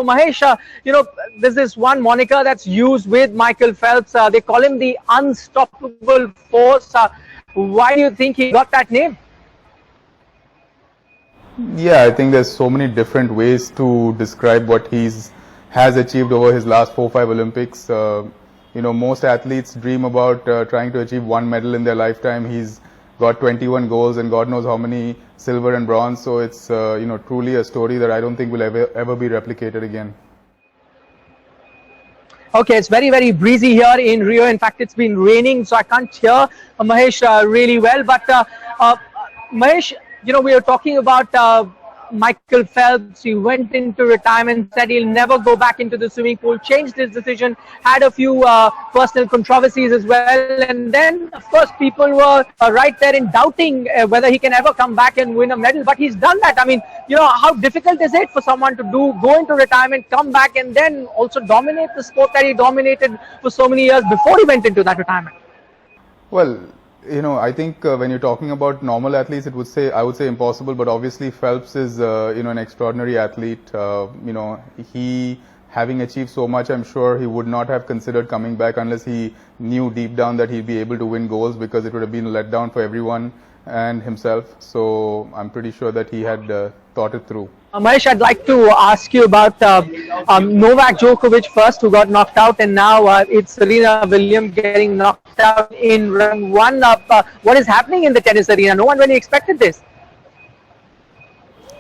So Mahesh, there's this one moniker that's used with Michael Phelps. They call him the unstoppable force. Why do you think he got that name? Yeah, I think there's so many different ways to describe what has achieved over his last 4-5 Olympics. Most athletes dream about trying to achieve one medal in their lifetime. He's got 21 goals and God knows how many silver and bronze. So it's truly a story that I don't think will ever be replicated again. Okay, it's very, very breezy here in Rio. In fact, it's been raining, so I can't hear Mahesh really well. But Mahesh, we were talking about Michael Phelps. He went into retirement, said he'll never go back into the swimming pool, changed his decision, had a few personal controversies as well. And then, of course, people were right there in doubting whether he can ever come back and win a medal. But he's done that. I mean, how difficult is it for someone to go into retirement, come back, and then also dominate the sport that he dominated for so many years before he went into that retirement? Well, I think when you're talking about normal athletes, I would say impossible. But obviously, Phelps is an extraordinary athlete. He having achieved so much, I'm sure he would not have considered coming back unless he knew deep down that he'd be able to win goals, because it would have been a letdown for everyone and himself. So I'm pretty sure that he had thought it through. Mahesh, I'd like to ask you about Novak Djokovic first, who got knocked out, and now it's Serena Williams getting knocked out in round one. What is happening in the tennis arena? No one really expected this.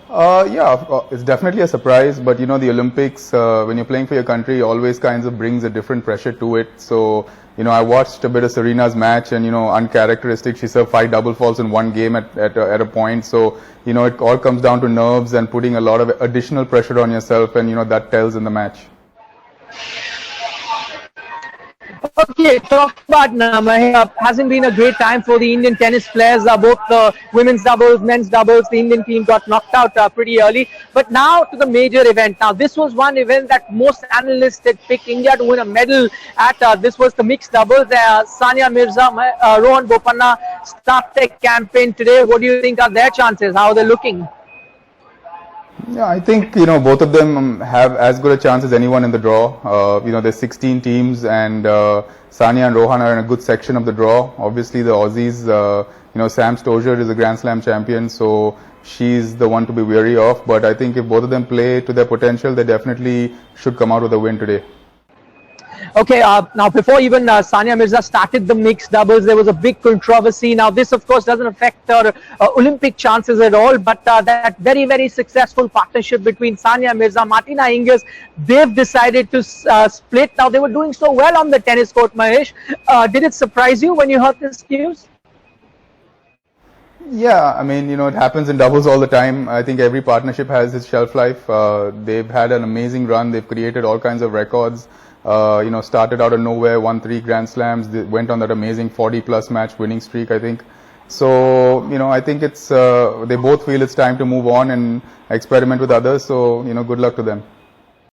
Yeah, it's definitely a surprise, but the Olympics, when you're playing for your country, always kinds of brings a different pressure to it. So, I watched a bit of Serena's match, and uncharacteristic, she served 5 double faults in one game at a point. So, it all comes down to nerves and putting a lot of additional pressure on yourself, and that tells in the match. Okay, talk about Mahesh. Hasn't been a great time for the Indian tennis players. Both the women's doubles, men's doubles, the Indian team got knocked out pretty early. But now to the major event. Now this was one event that most analysts had picked India to win a medal at. This was the mixed doubles. Sania, Mirza, Rohan, Bopanna start their campaign today. What do you think are their chances? How are they looking? Yeah, I think both of them have as good a chance as anyone in the draw. There's 16 teams, and Sania and Rohan are in a good section of the draw. Obviously, the Aussies, Sam Stosur is a Grand Slam champion, so she's the one to be wary of. But I think if both of them play to their potential, they definitely should come out with a win today. Okay, now before even Sania Mirza started the mixed doubles, there was a big controversy. Now this, of course, doesn't affect her Olympic chances at all, but that very, very successful partnership between Sania Mirza, Martina Hingis, they've decided to split. Now they were doing so well on the tennis court, Mahesh. Did it surprise you when you heard this news? Yeah, I mean, it happens in doubles all the time. I think every partnership has its shelf life. They've had an amazing run. They've created all kinds of records. Started out of nowhere, won 3 Grand Slams, they went on that amazing 40-plus match winning streak, I think. So, I think it's they both feel it's time to move on and experiment with others. So, good luck to them.